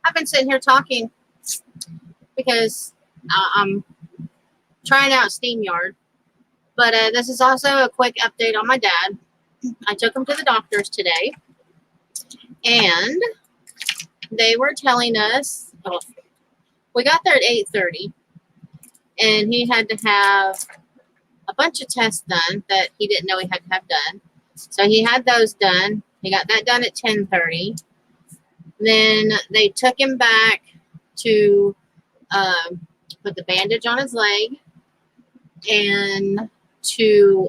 I've been sitting here talking because I'm trying out SteamYard. But this is also a quick update on my dad. I took him to the doctor's today, and they were telling us, we got there at 8:30, and he had to have a bunch of tests done that he didn't know he had to have done. So he had those done. He got that done at 10:30. Then they took him back to put the bandage on his leg and to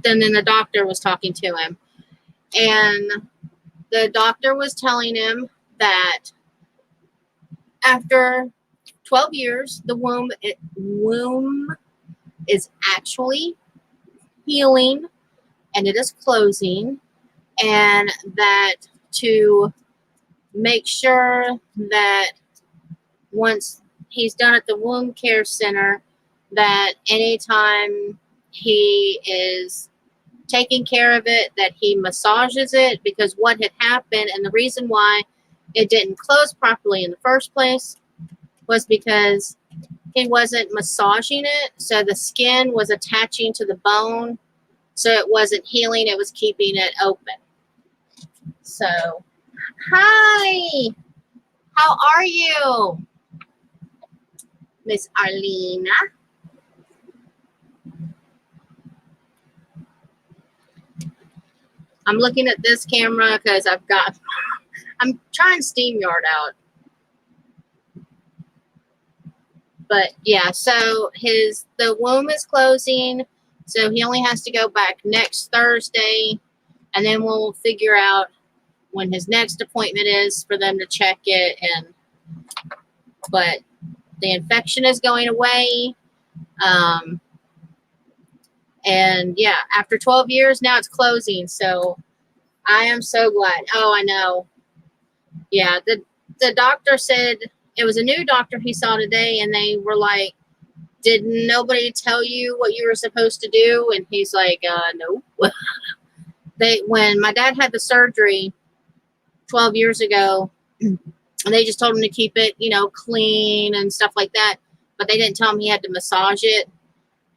then the doctor was talking to him, and the doctor was telling him that after 12 years the womb is actually healing and it is closing, and that to make sure that once he's done at the womb care center, that anytime he is taking care of it, that he massages it, because what had happened and the reason why it didn't close properly in the first place was because he wasn't massaging it, so the skin was attaching to the bone, so it wasn't healing, it was keeping it open. So, hi, how are you, Miss Arlena? I'm looking at this camera because I'm trying SteamYard out. But yeah, so the womb is closing, so he only has to go back next Thursday, and then we'll figure out when his next appointment is for them to check it. But the infection is going away. And yeah, after 12 years, now it's closing. So I am so glad. Oh, I know. Yeah, the doctor said it was a new doctor he saw today, and they were like, did nobody tell you what you were supposed to do? And he's like, no. When my dad had the surgery 12 years ago, and they just told him to keep it, clean and stuff like that. But they didn't tell him he had to massage it.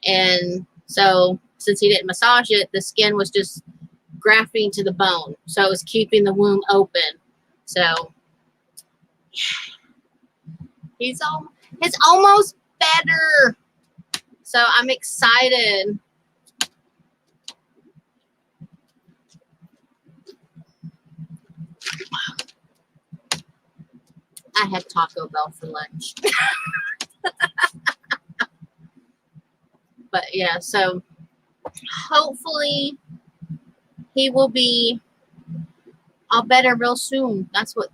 And so since he didn't massage it, the skin was just grafting to the bone. So it was keeping the womb open. So it's almost better. So I'm excited. I had Taco Bell for lunch. But yeah, so hopefully he will be all better real soon. That's what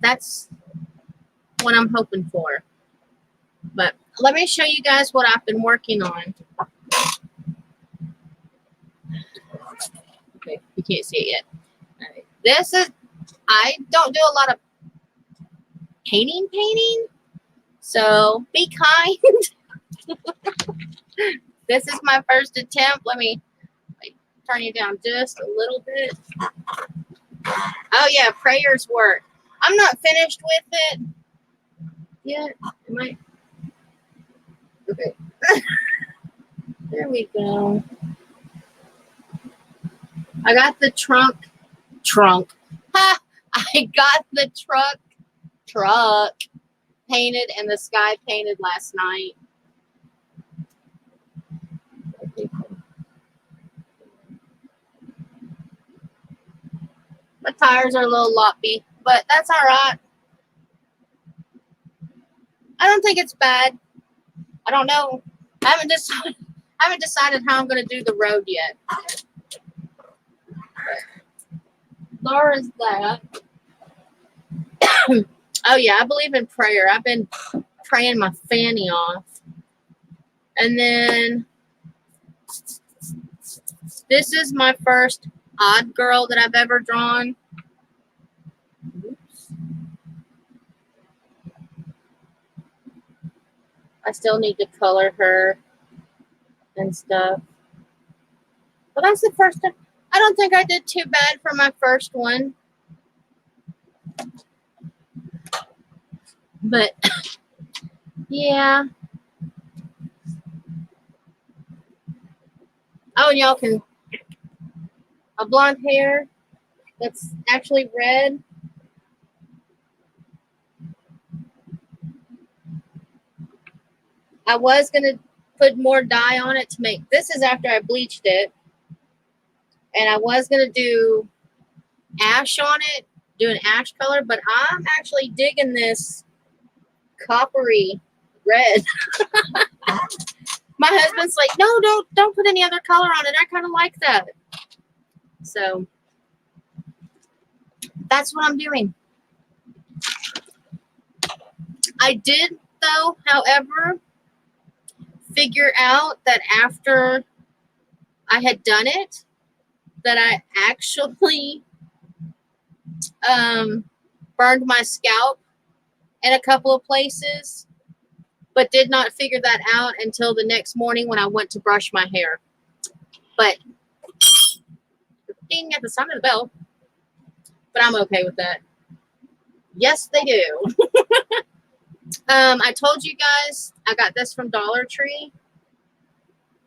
I'm hoping for. But let me show you guys what I've been working on. Okay, you can't see it yet. All right. I don't do a lot of painting, so be kind. This is my first attempt. Let me turn you down just a little bit. Oh yeah, prayers work. I'm not finished with it yet. Am I? Okay. There we go. I got the trunk. Ha! I got the truck painted and the sky painted last night. My tires are a little loppy, but that's all right. I don't think it's bad. I don't know. I haven't decided how I'm going to do the road yet. Laura's that. Oh yeah, I believe in prayer. I've been praying my fanny off. And then this is my first odd girl that I've ever drawn. Oops. I still need to color her and stuff. But that's the first time. I don't think I did too bad for my first one. But yeah. Oh, and y'all can a blonde hair that's actually red. I was gonna put more dye on it to make this is after I bleached it. And I was gonna do ash on it, do an ash color, but I'm actually digging this coppery red. My husband's like, no, don't put any other color on it. I kind of like that. So that's what I'm doing. I did, though, however, figure out that after I had done it, that I actually burned my scalp in a couple of places, but did not figure that out until the next morning when I went to brush my hair. But ding at the sound of the bell. But I'm okay with that. Yes, they do. I told you guys I got this from Dollar Tree,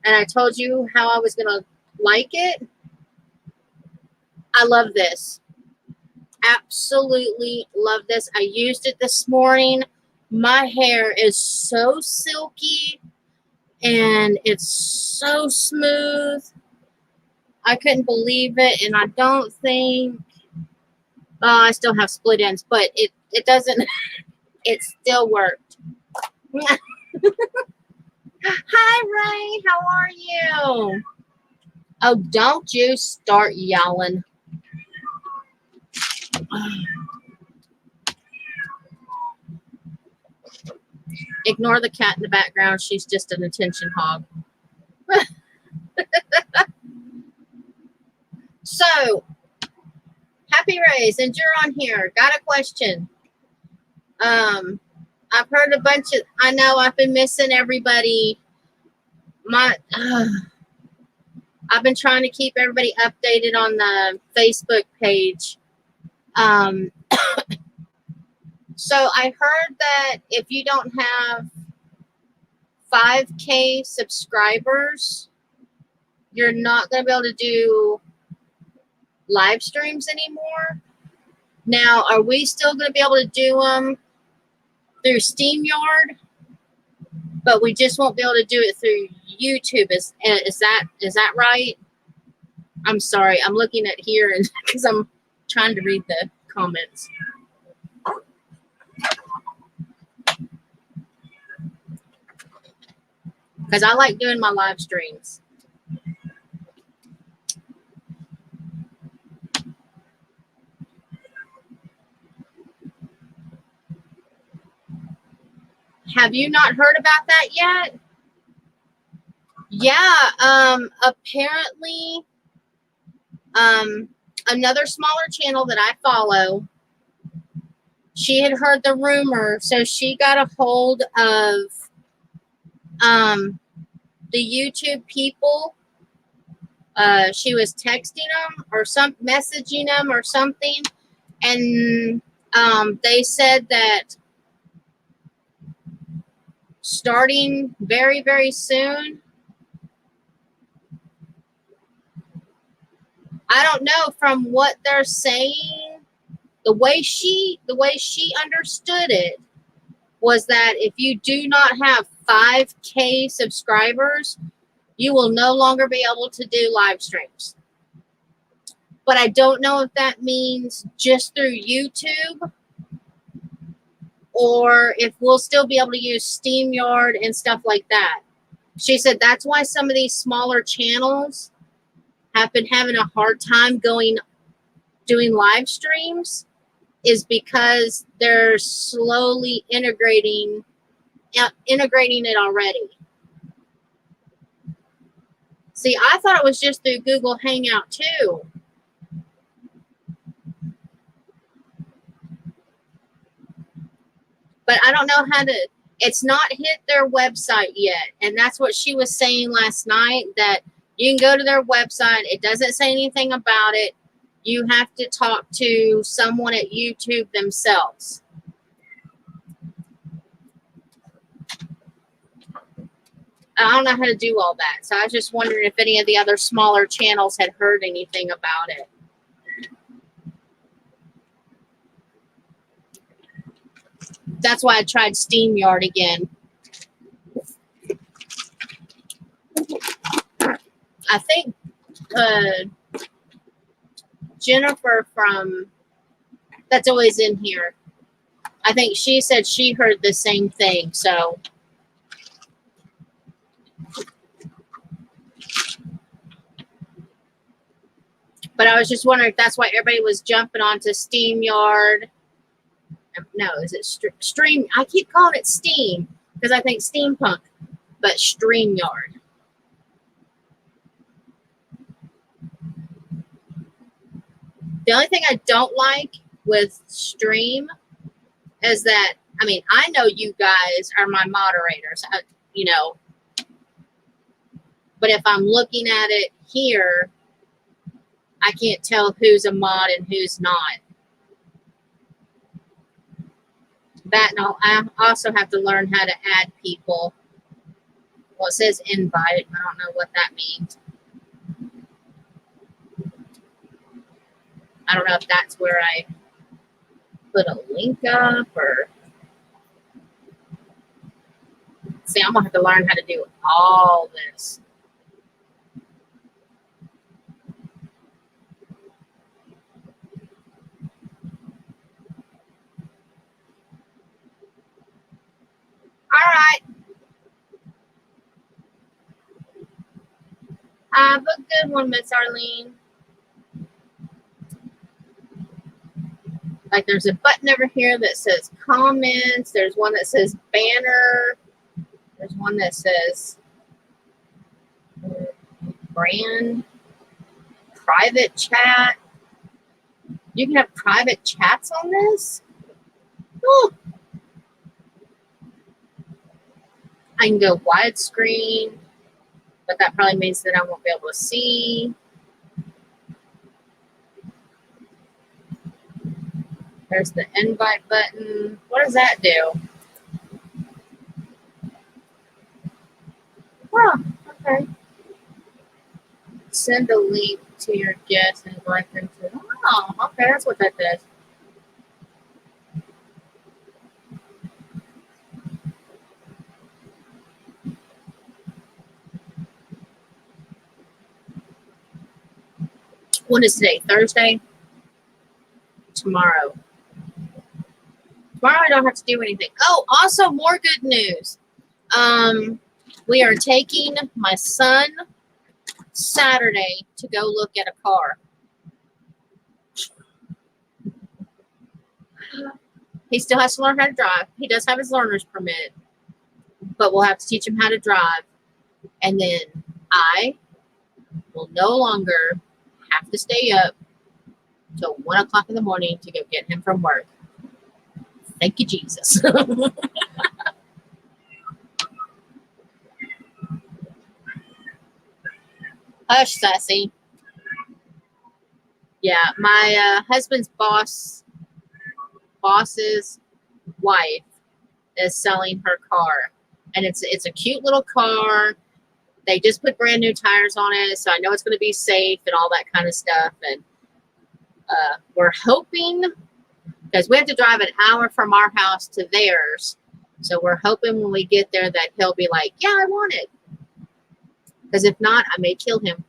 and I told you how I was gonna like it. I love this. Absolutely love this. I used it this morning. My hair is so silky and it's so smooth. I couldn't believe it, and I don't think I still have split ends, but it doesn't. It still worked. Hi, Ray. How are you? Oh, don't you start yelling. Ignore the cat in the background. She's just an attention hog. So, Happy Rays, and you're on here. Got a question. I've heard a bunch of. I know I've been missing everybody. I've been trying to keep everybody updated on the Facebook page. So I heard that if you don't have 5K subscribers, you're not going to be able to do live streams anymore. Now, are we still going to be able to do them through StreamYard? But we just won't be able to do it through YouTube. Is that right? I'm sorry. I'm looking at here and because I'm trying to read the comments. Because I like doing my live streams. Have you not heard about that yet? Yeah, apparently, another smaller channel that I follow, she had heard the rumor, so she got a hold of, the YouTube people. She was texting them or messaging them or something, and, they said that starting very, very soon, I don't know, from what they're saying, the way she understood it was that if you do not have 5K subscribers, you will no longer be able to do live streams. But I don't know if that means just through YouTube or if we'll still be able to use StreamYard and stuff like that. She said that's why some of these smaller channels have been having a hard time doing live streams, is because they're slowly integrating it already. See, I thought it was just through Google Hangout too. But I don't know how to, it's not hit their website yet. And that's what she was saying last night, that You can go to their website. It doesn't say anything about it. You have to talk to someone at YouTube themselves. I don't know how to do all that. So I was just wondering if any of the other smaller channels had heard anything about it. That's why I tried StreamYard again. I think Jennifer that's always in here. I think she said she heard the same thing. So but I was just wondering if that's why everybody was jumping onto StreamYard. No, is it Stream? I keep calling it Steam because I think steampunk, but StreamYard. The only thing I don't like with Stream is that, I mean, I know you guys are my moderators, you know, but if I'm looking at it here, I can't tell who's a mod and who's not. That, and I also have to learn how to add people. Well, it says invite. I don't know what that means. I don't know if that's where I put a link up or... See, I'm going to have to learn how to do all this. All right. Have a good one, Miss Arlene. Like, there's a button over here that says comments. There's one that says banner. There's one that says brand, private chat. You can have private chats on this? Oh. I can go widescreen, but that probably means that I won't be able to see. There's the invite button. What does that do? Oh, okay. Send a link to your guest and invite them to. Oh, okay, that's what that does. What is today? Thursday? Tomorrow. Tomorrow I don't have to do anything. Oh, also more good news. We are taking my son Saturday to go look at a car. He still has to learn how to drive. He does have his learner's permit, but we'll have to teach him how to drive. And then I will no longer have to stay up till 1 o'clock in the morning to go get him from work. Thank you, Jesus. Hush, Sassy. Yeah, my husband's boss's wife is selling her car, and it's a cute little car. They just put brand new tires on it, so I know it's going to be safe and all that kind of stuff. And we're hoping, because we have to drive an hour from our house to theirs, so we're hoping when we get there that he'll be like, yeah, I want it. Because if not, I may kill him.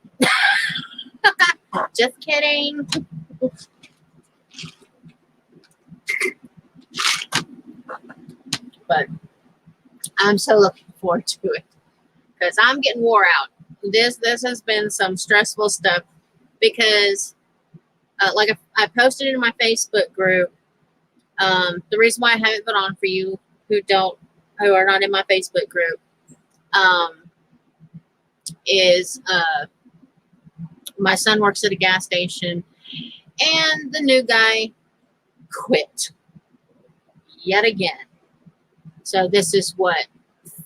Just kidding. But I'm so looking forward to it because I'm getting wore out. This has been some stressful stuff because, like I posted in my Facebook group. The reason why I haven't been on for you who are not in my Facebook group, is my son works at a gas station, and the new guy quit yet again. So this is what,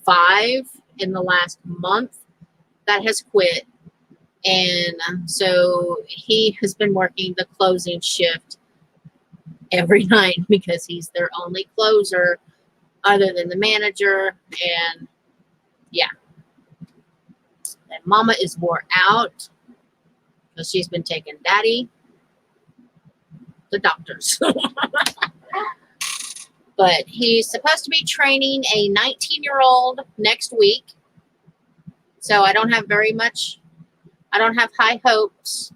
5 in the last month that has quit. And so he has been working the closing shift every night because he's their only closer other than the manager. And yeah, and Mama is wore out because she's been taking Daddy to doctors. But he's supposed to be training a 19-year-old next week. So I don't have high hopes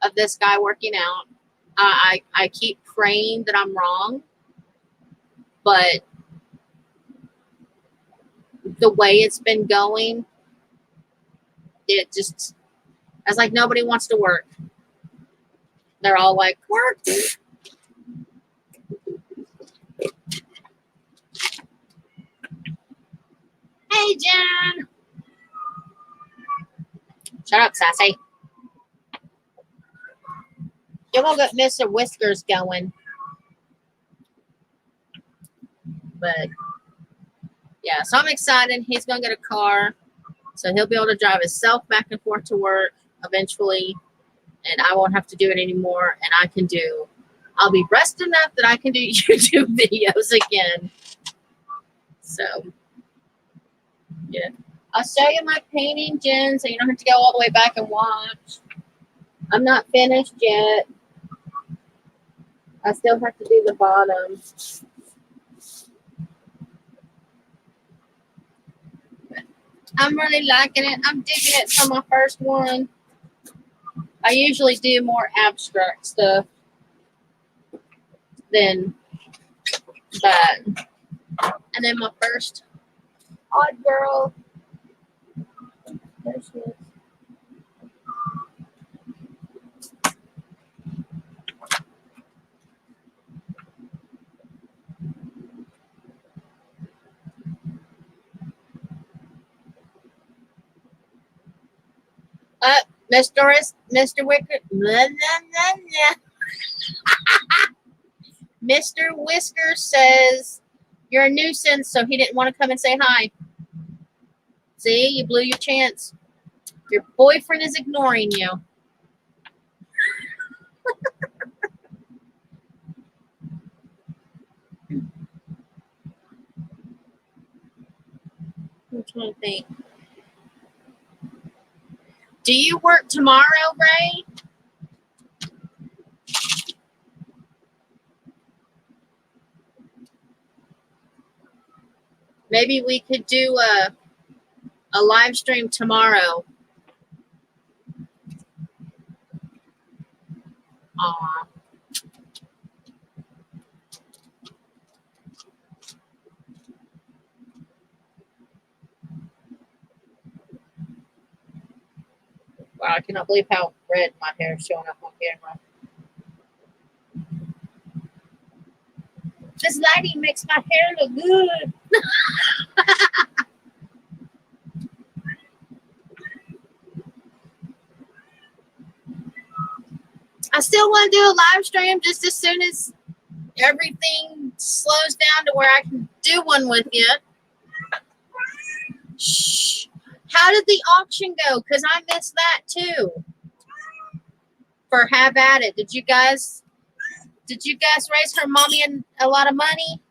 of this guy working out. I keep praying that I'm wrong, but the way it's been going, it just, it's like nobody wants to work. They're all like, work. Hey, Jen. Shut up, sassy. You won't get Mr. Whiskers going. But yeah, so I'm excited. He's going to get a car. So he'll be able to drive himself back and forth to work eventually. And I won't have to do it anymore. And I'll be rested enough that I can do YouTube videos again. So, yeah. I'll show you my painting, Jen, so you don't have to go all the way back and watch. I'm not finished yet. I still have to do the bottom. I'm really liking it. I'm digging it for my first one. I usually do more abstract stuff than that. And then my first odd girl. There she is. Mr. Wicker, blah, blah, blah, Mr. Whisker says you're a nuisance, so he didn't want to come and say hi. See, you blew your chance. Your boyfriend is ignoring you. I'm trying to think. Do you work tomorrow, Ray? Maybe we could do a live stream tomorrow. Aw. Wow, I cannot believe how red my hair is showing up on camera. This lighting makes my hair look good. I still want to do a live stream just as soon as everything slows down to where I can do one with you. Shh. How did the auction go? Because I missed that too. For Have At It. Did you guys raise her mommy a lot of money?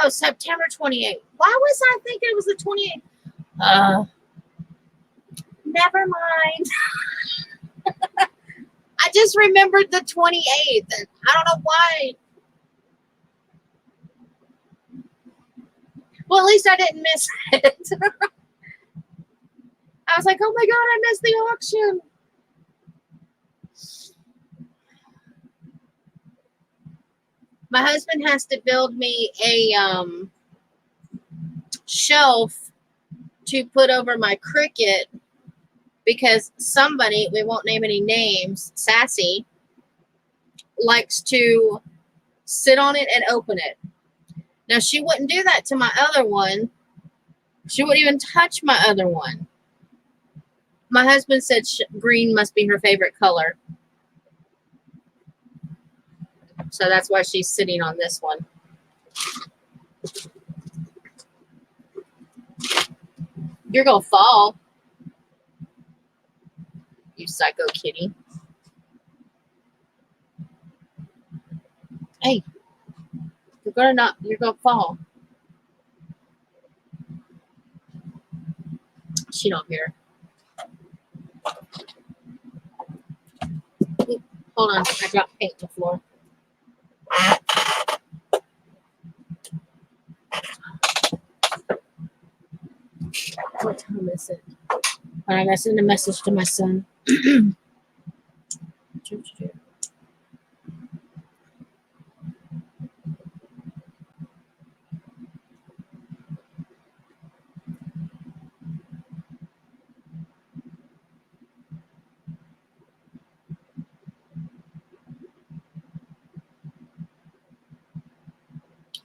Oh, September 28th. Why was I thinking it was the 28th? Never mind. I just remembered the 28th. I don't know why. Well, at least I didn't miss it. I was like, oh my God, I missed the auction. My husband has to build me a shelf to put over my Cricut because somebody, we won't name any names, Sassy, likes to sit on it and open it. Now, she wouldn't do that to my other one. She wouldn't even touch my other one. My husband said green must be her favorite color. So that's why she's sitting on this one. You're going to fall. You psycho kitty. Hey, you're gonna fall. She don't hear. Ooh, hold on, I dropped paint on the floor. What time is it? All right, I send a message to my son.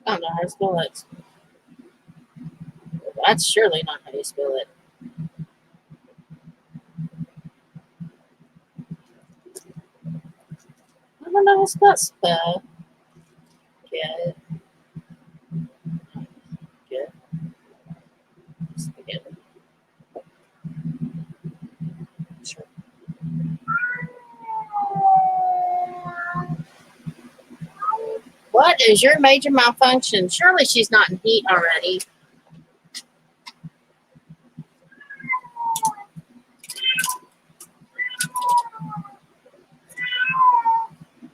I don't know how to spell it. That's surely not how you spell it. I don't know how to spell. Get. Spaghetti. Sure. What is your major malfunction? Surely she's not in heat already.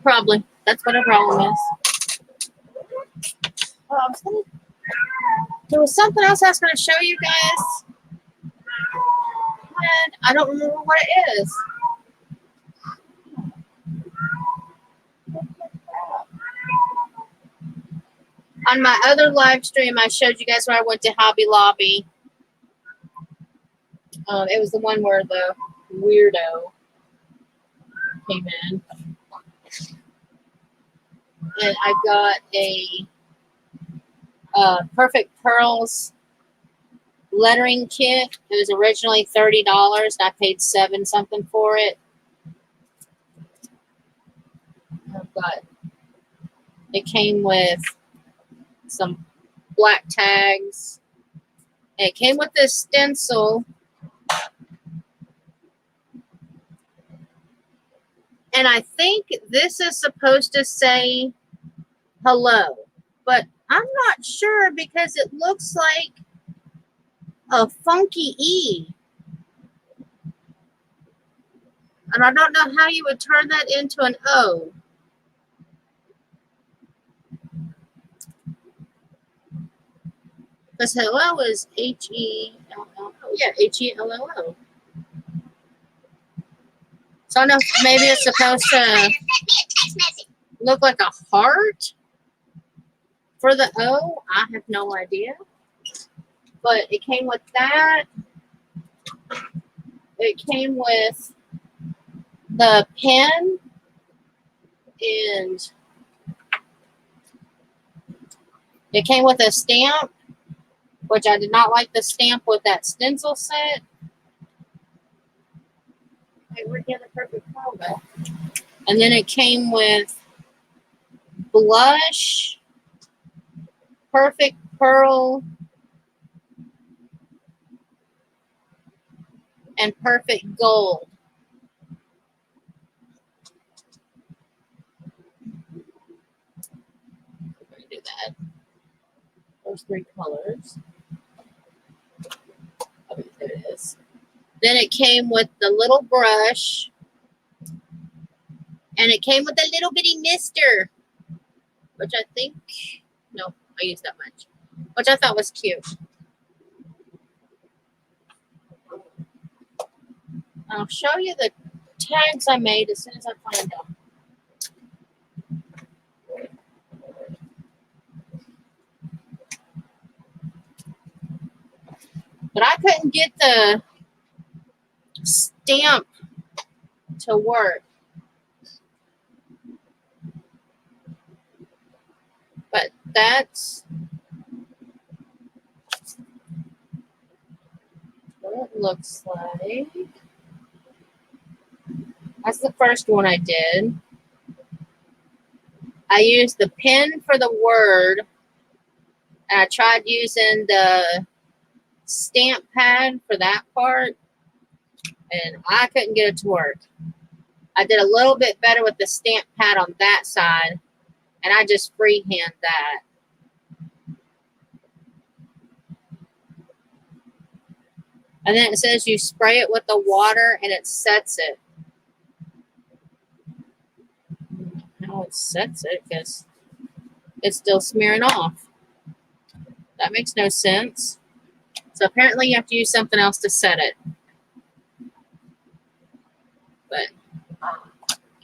Probably. That's what her problem is. Oh, there was something else I was going to show you guys. And I don't remember what it is. On my other live stream, I showed you guys where I went to Hobby Lobby. It was the one where the weirdo came in. And I got a Perfect Pearls lettering kit. It was originally $30, and I paid $7 something for it. It came with some black tags. And it came with this stencil. And I think this is supposed to say hello. But I'm not sure because it looks like a funky E. And I don't know how you would turn that into an O. Because hello is H-E-L-L-O. Yeah, H-E-L-L-O. So I don't know if maybe it's supposed to look like a heart for the O. I have no idea. But it came with that. It came with the pen. And it came with a stamp, which I did not like the stamp with that stencil set. Hey, we're getting a perfect combo. And then it came with blush, Perfect Pearl, and Perfect Gold. We're going to do that. Those 3 colors. Okay, there it is. Then it came with the little brush. And it came with a little bitty mister. Which I think, no, I used that much. Which I thought was cute. I'll show you the tags I made as soon as I find them. But I couldn't get the stamp to work. But that's what it looks like. That's the first one I did. I used the pen for the word, and I tried using the stamp pad for that part, and I couldn't get it to work. I did a little bit better with the stamp pad on that side, and I just freehand that. And then it says you spray it with the water and it sets it. How it sets it, because it's still smearing off. That makes no sense. So apparently you have to use something else to set it. But, all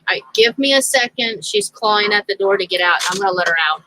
right, give me a second. She's clawing at the door to get out. I'm going to let her out.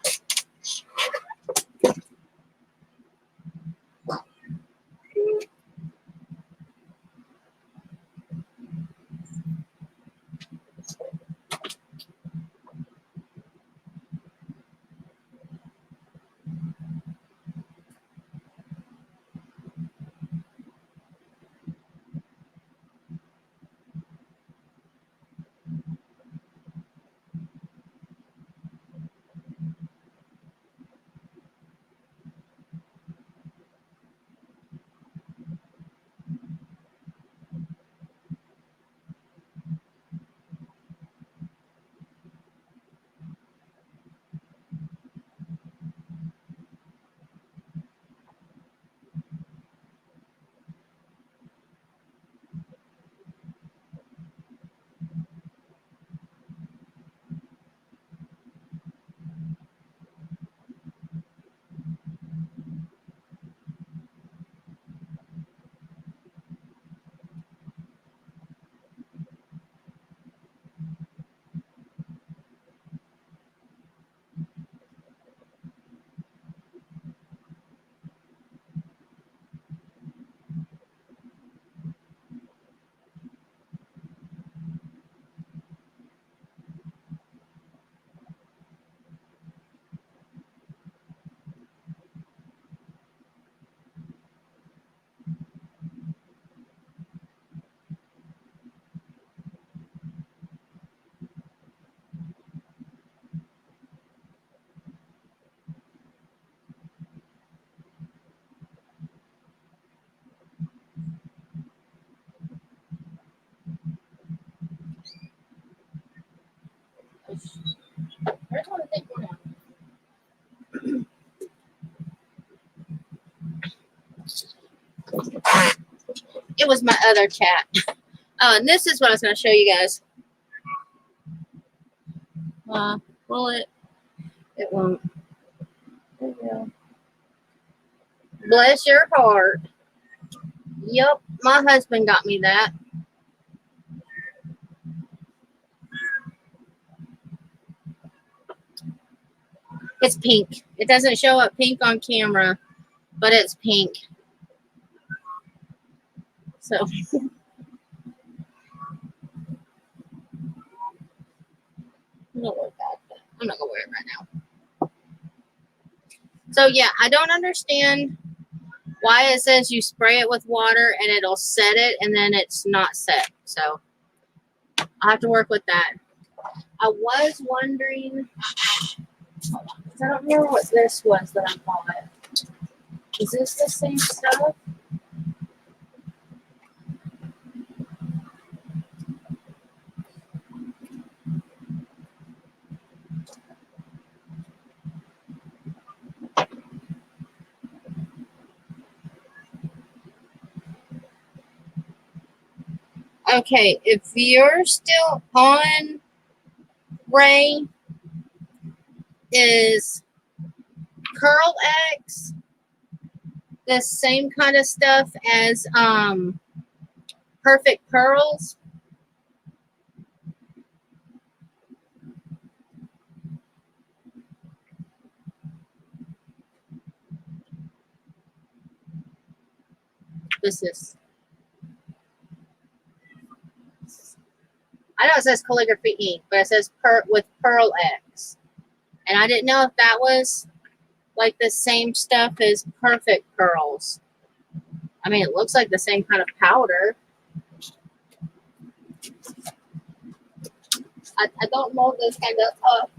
Where's one thing going on? It was my other cat. Oh, and this is what I was going to show you guys. Will it? It won't. There you go. Bless your heart. Yep, my husband got me that. It's pink. It doesn't show up pink on camera, but it's pink. So I'm not worried about that. I'm not gonna wear it right now. So yeah, I don't understand why it says you spray it with water and it'll set it, and then it's not set. So I'll have to work with that. I was wondering, hold on, 'cause I don't remember what this was that I bought. Is this the same stuff? Okay, if you're still on, Ray, is Curl X the same kind of stuff as Perfect Pearls? This is it says calligraphy ink, but it says with Pearl X. And I didn't know if that was like the same stuff as Perfect Pearls. I mean, it looks like the same kind of powder. I don't know this kind of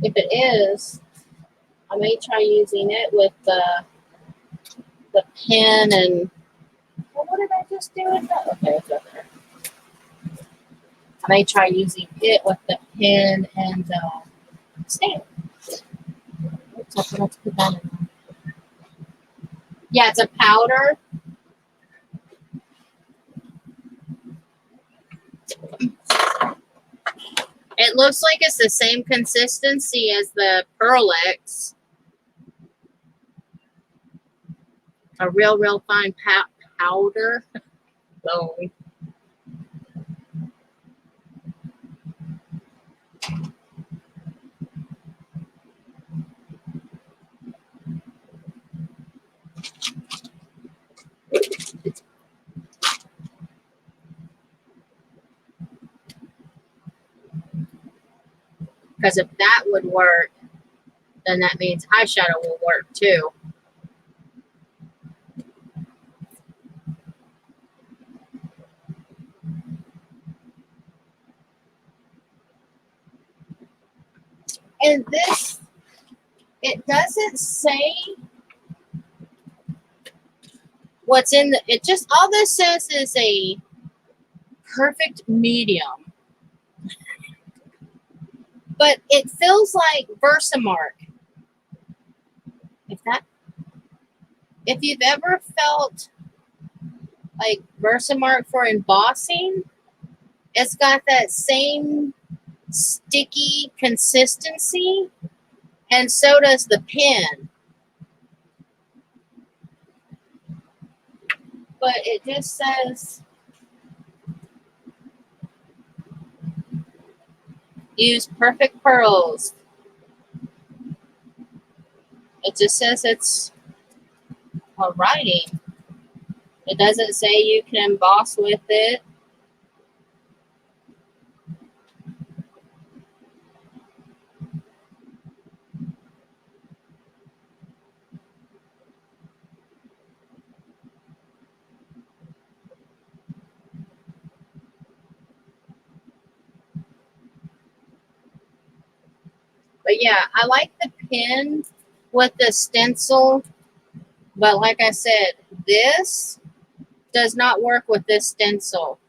if it is, I may try using it with the pen and well, what did I just do with that? Okay, it's over there. I may try using it with the pen and stamp. Oops, I forgot to put that in there. Yeah, it's a powder. It looks like it's the same consistency as the Pearl X. A real fine powder. So, because if that would work, then that means eyeshadow will work too. And this, it doesn't say what's in the, it just, all this says is a perfect medium. But it feels like Versamark. If you've ever felt like Versamark for embossing, it's got that same sticky consistency, and so does the pen. But it just says use Perfect Pearls. It just says it's a writing. It doesn't say you can emboss with it. But yeah, I like the pen with the stencil. But like I said, this does not work with this stencil.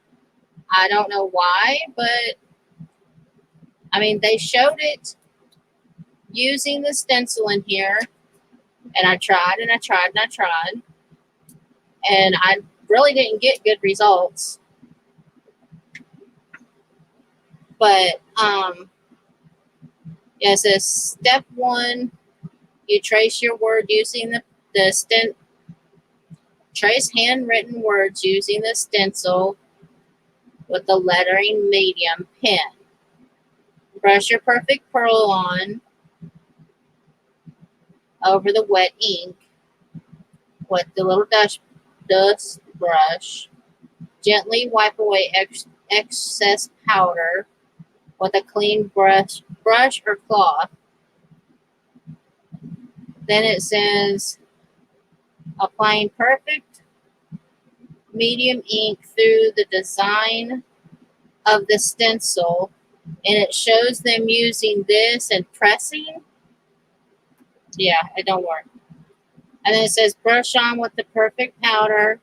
I don't know why, but I mean, they showed it using the stencil in here. And I tried and I tried and I tried. And I really didn't get good results. But yeah, it says step 1, you trace your word using the trace handwritten words using the stencil with the lettering medium pen. Brush your Perfect Pearl on over the wet ink with the little dust brush. Gently wipe away excess powder with a clean brush or cloth. Then it says applying perfect medium ink through the design of the stencil, and it shows them using this and pressing. Yeah, it don't work. And then it says brush on with the perfect powder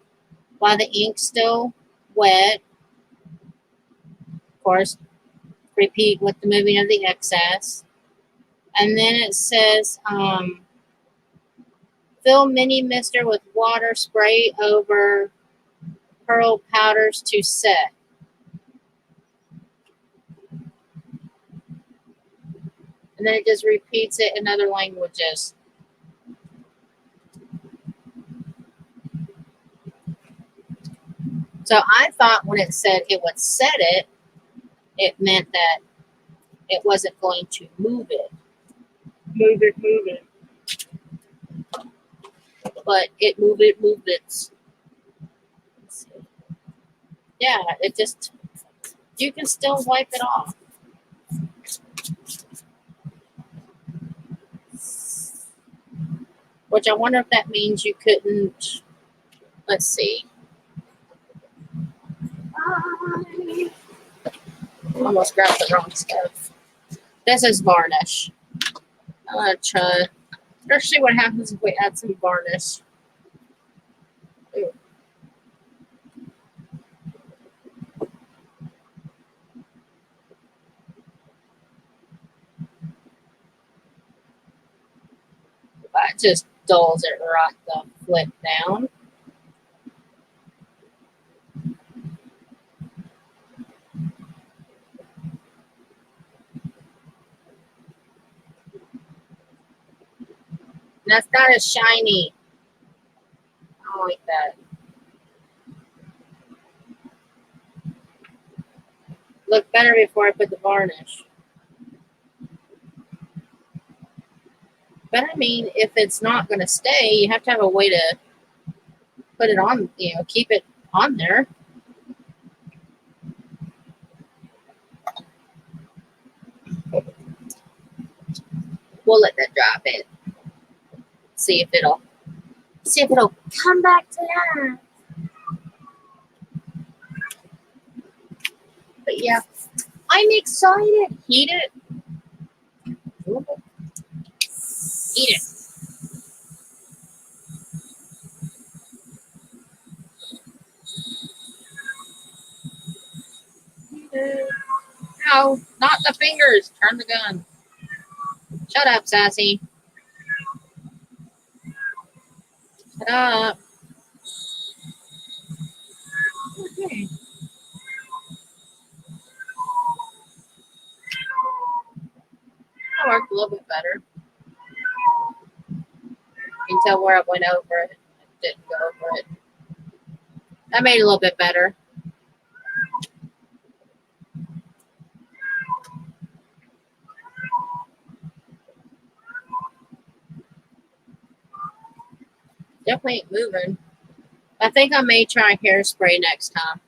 while the ink's still wet. Of course, repeat with the moving of the excess. And then it says fill mini mister with water, spray over pearl powders to set. And then it just repeats it in other languages. So I thought when it said it would set it, it meant that it wasn't going to move it. Move it. But it moved it. Let's see. Yeah, it just, you can still wipe it off. Which I wonder if that means you couldn't, let's see. I almost grabbed the wrong stuff. This is varnish. I'm going to try. Let's see what happens if we add some varnish. Ooh. That just dulls it right the flip down. That's not as shiny. I don't like that. Looked better before I put the varnish. But I mean, if it's not going to stay, you have to have a way to put it on, keep it on there. We'll let that dry a bit. See if it'll come back to that. But yeah, I'm excited. Heat it. Eat it. No, not the fingers. Turn the gun. Shut up, Sassy. Shut up. Okay. That worked a little bit better. You can tell where I went over it. I didn't go over it. That made it a little bit better. Definitely ain't moving. I think I may try hairspray next time.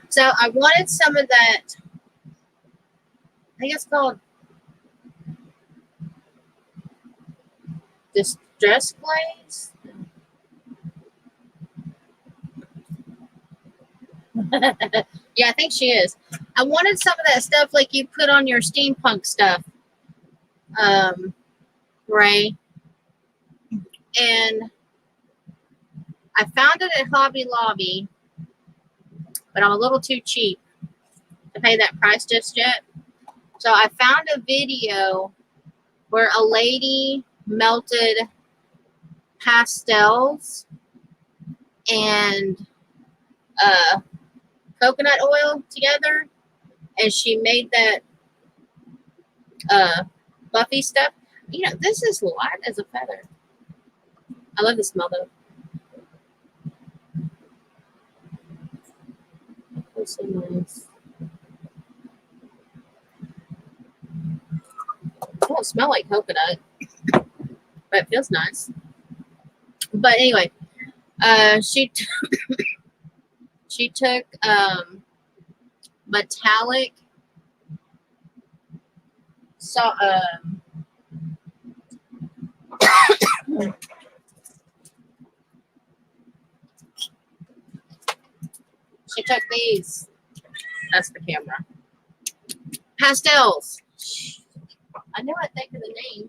So I wanted some of that, I think it's called Distress Glaze. Yeah, I think she is. I wanted some of that stuff like you put on your steampunk stuff, Ray. And I found it at Hobby Lobby, but I'm a little too cheap to pay that price just yet. So I found a video where a lady melted pastels and coconut oil together, and she made that Buffy stuff. This is light as a feather. I love the smell though. That's so nice. It don't smell like coconut, but it feels nice. But anyway, she took metallic she took these. That's the camera. Pastels. I knew I'd think of the name.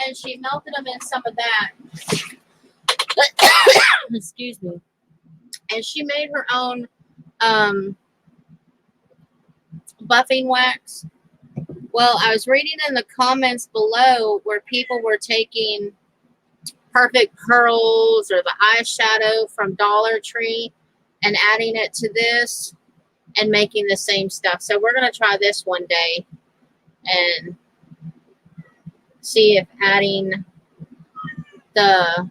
And she melted them in some of that. Excuse me. And she made her own buffing wax. Well, I was reading in the comments below where people were taking Perfect Pearls or the eyeshadow from Dollar Tree and adding it to this and making the same stuff. So we're going to try this one day and see if adding the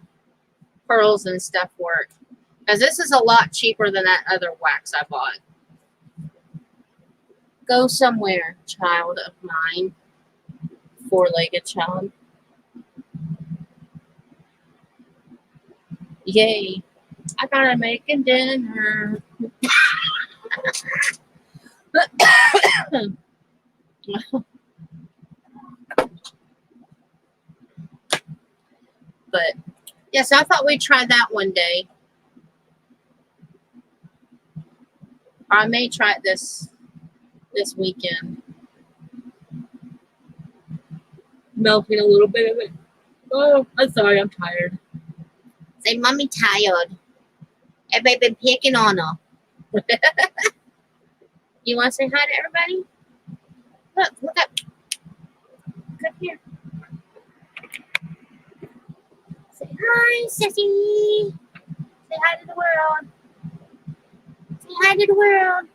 pearls and stuff work. Because this is a lot cheaper than that other wax I bought. Go somewhere, child of mine. four-legged child. Yay. I gotta make dinner. But yes, I thought we'd try that one day. Or I may try it this weekend. Melting a little bit of it. Oh, I'm sorry, I'm tired. Say, Mommy tired. Everybody been picking on her. You want to say hi to everybody? Look up. Look up here. Say hi, Sissy. Say hi to the world. Say hi to the world.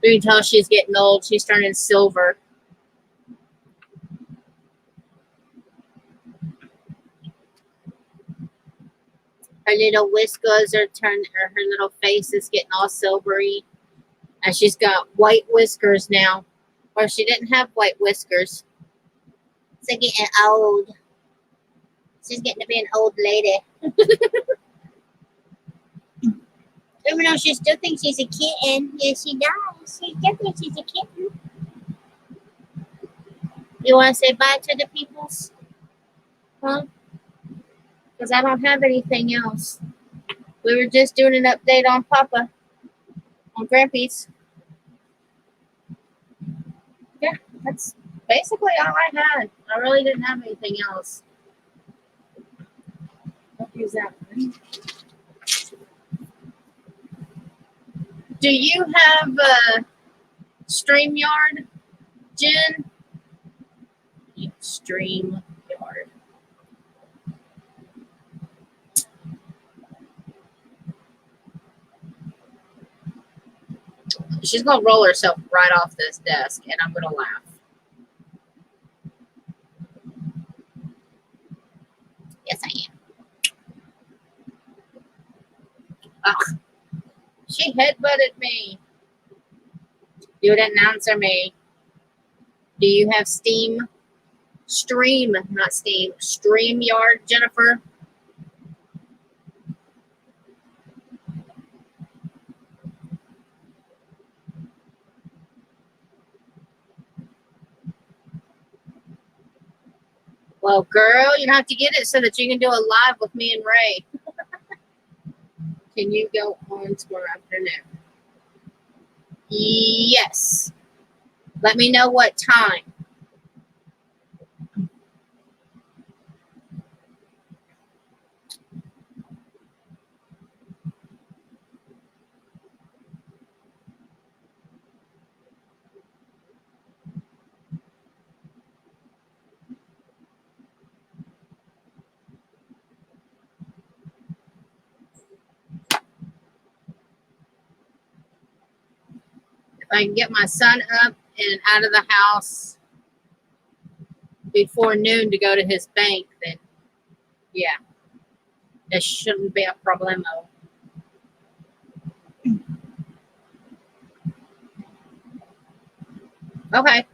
You can tell she's getting old. She's turning silver. Her little whiskers are turned, or her little face is getting all silvery. And she's got white whiskers now. Or she didn't have white whiskers. She's getting old. She's getting to be an old lady. Even though she still thinks she's a kitten. Yes, she does. She still thinks she's a kitten. You want to say bye to the peoples? Huh? Because I don't have anything else. We were just doing an update on Papa. On Grampy's. Yeah, that's basically all I had. I really didn't have anything else. Don't use that one. Do you have StreamYard, Jen? StreamYard. She's going to roll herself right off this desk, and I'm going to laugh. Yes, I am. Ugh. She headbutted me. You didn't answer me. Do you have Steam? Stream, not Steam. StreamYard, Jennifer? Well, girl, you have to get it so that you can do a live with me and Ray. Can you go on tomorrow afternoon? Yes. Let me know what time. If I can get my son up and out of the house before noon to go to his bank, then yeah, this shouldn't be a problemo. Okay.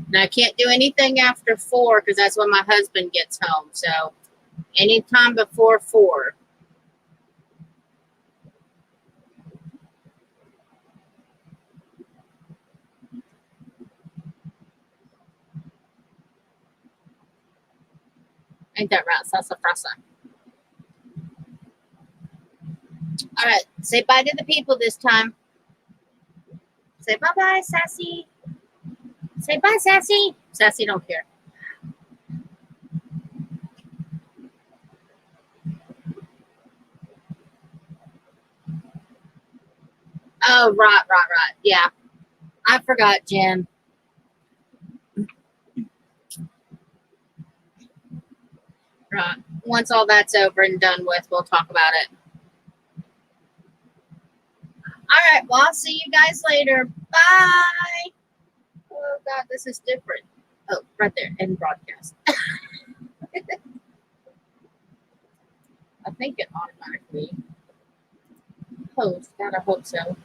Now I can't do anything after 4 because that's when my husband gets home. So anytime before 4. Ain't that right, Sassafrasa? All right, say bye to the people this time. Say bye-bye, Sassy. Say bye, Sassy. Sassy don't care. Oh, right. Yeah, I forgot, Jen. Right. Once all that's over and done with, we'll talk about it. All right. Well, I'll see you guys later. Bye. Oh, God, this is different. Oh, right there. End broadcast. I think it automatically posts. God, I hope so.